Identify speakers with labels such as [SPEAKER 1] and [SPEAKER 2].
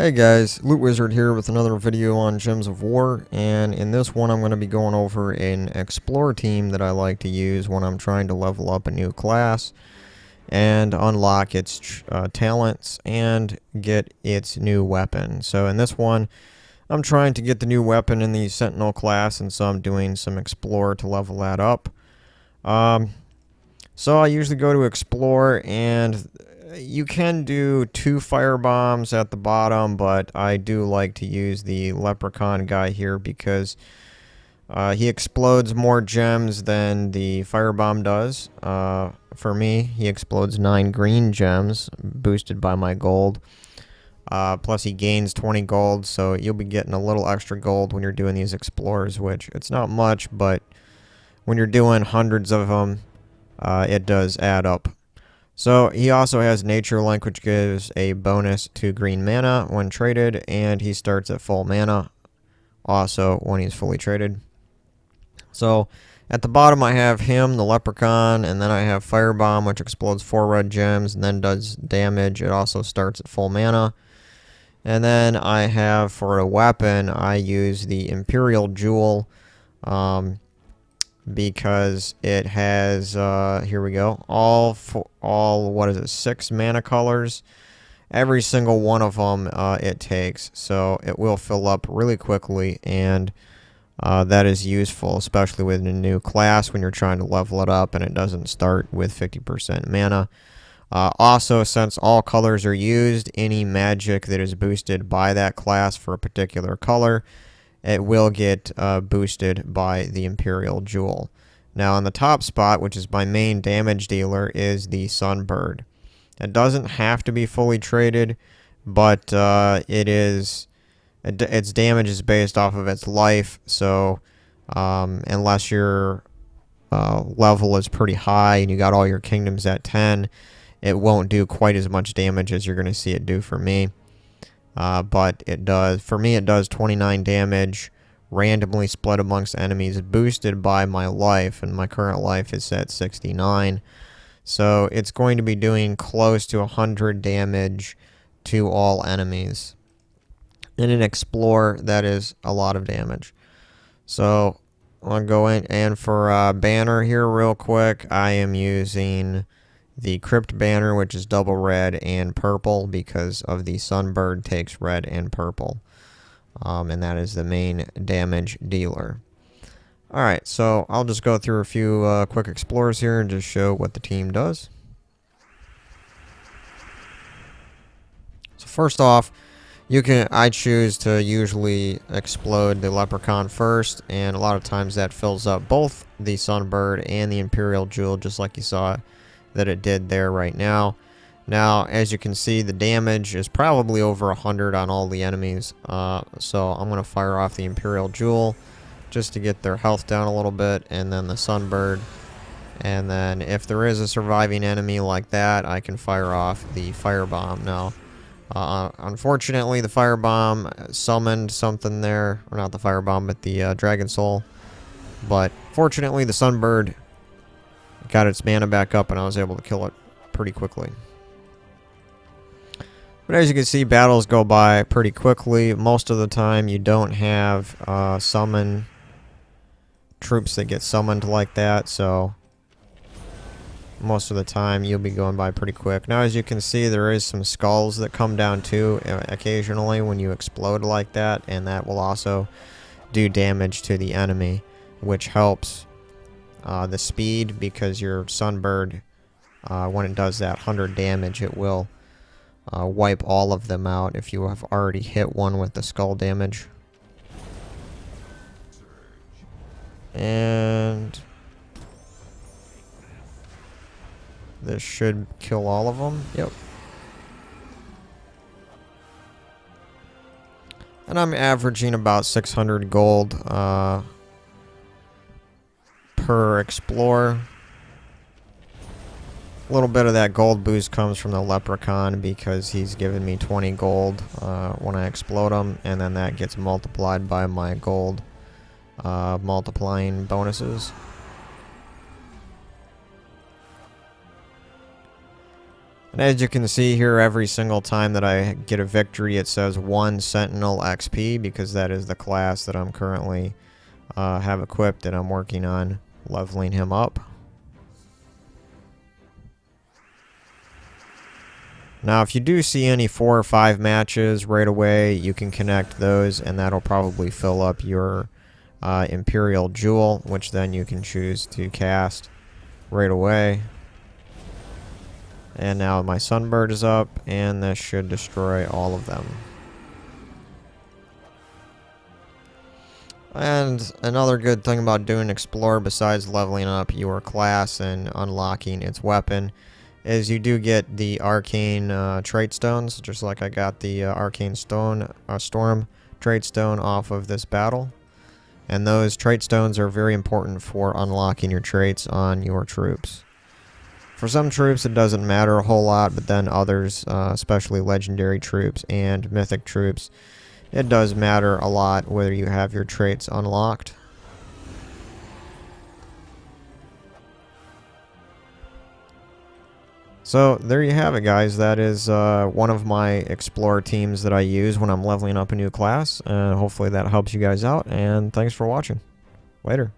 [SPEAKER 1] Hey guys, Loot Wizard here with another video on Gems of War, and in this one I'm going to be going over an Explore team that I like to use when I'm trying to level up a new class and unlock its talents and get its new weapon. So in this one, I'm trying to get the new weapon in the Sentinel class, and so I'm doing some Explore to level that up. So I usually go to Explore, and you can do 2 fire bombs at the bottom, but I do like to use the Leprechaun guy here because he explodes more gems than the firebomb does. For me, he explodes 9 green gems, boosted by my gold. Plus he gains 20 gold, so you'll be getting a little extra gold when you're doing these explorers, which it's not much, but when you're doing hundreds of them, it does add up. So he also has Nature Link, which gives a bonus to green mana when traded, and he starts at full mana also when he's fully traded. So at the bottom I have him, the Leprechaun, and then I have Firebomb, which explodes 4 red gems and then does damage. It also starts at full mana. And then I have, for a weapon, I use the Imperial Jewel, because it has here we go, all what is it, 6 mana colors. Every single one of them it takes, so it will fill up really quickly, and that is useful, especially with a new class when you're trying to level it up and it doesn't start with 50% mana. Also, since all colors are used, any magic that is boosted by that class for a particular color, it will get boosted by the Imperial Jewel. Now, on the top spot, which is my main damage dealer, is the Sunbird. It doesn't have to be fully traded, but its damage is based off of its life, so unless your level is pretty high and you got all your kingdoms at 10, it won't do quite as much damage as you're going to see it do for me. But it does, for me, it does 29 damage, randomly split amongst enemies, boosted by my life, and my current life is at 69. So it's going to be doing close to 100 damage to all enemies. In an Explore, that is a lot of damage. So I'll go in, and for banner here real quick, I am using the Crypt banner, which is double red and purple because of the Sunbird takes red and purple. And that is the main damage dealer. Alright, so I'll just go through a few quick explorers here and just show what the team does. So first off, I choose to usually explode the Leprechaun first, and a lot of times that fills up both the Sunbird and the Imperial Jewel, just like you saw that it did there right now. Now, as you can see, the damage is probably over 100 on all the enemies, so I'm going to fire off the Imperial Jewel just to get their health down a little bit, and then the Sunbird. And then if there is a surviving enemy like that, I can fire off the Firebomb. Now, unfortunately, the Firebomb summoned something there, or not the Firebomb, but the Dragon Soul. But fortunately, the Sunbird got its mana back up, and I was able to kill it pretty quickly. But as you can see, battles go by pretty quickly. Most of the time, you don't have summon troops that get summoned like that, so most of the time you'll be going by pretty quick. Now, as you can see, there is some skulls that come down too occasionally when you explode like that, and that will also do damage to the enemy, which helps the speed, because your Sunbird, when it does that 100 damage, it will wipe all of them out if you have already hit one with the skull damage. And this should kill all of them. Yep. And I'm averaging about 600 gold per Explorer. A little bit of that gold boost comes from the Leprechaun because he's given me 20 gold when I explode him, and then that gets multiplied by my gold multiplying bonuses. And as you can see here, every single time that I get a victory, it says 1 Sentinel XP, because that is the class that I'm currently have equipped and I'm working on leveling him up. Now, if you do see any 4 or 5 matches right away, you can connect those, and that'll probably fill up your Imperial Jewel, which then you can choose to cast right away. And now my Sunbird is up, and this should destroy all of them. And another good thing about doing Explore, besides leveling up your class and unlocking its weapon, is you do get the Arcane Trait Stones, just like I got the Arcane Storm Trait Stone off of this battle. And those Trait Stones are very important for unlocking your traits on your troops. For some troops it doesn't matter a whole lot, but then others, especially legendary troops and mythic troops, it does matter a lot whether you have your traits unlocked. So there you have it, guys. That is one of my Explorer teams that I use when I'm leveling up a new class. Hopefully that helps you guys out, and thanks for watching. Later.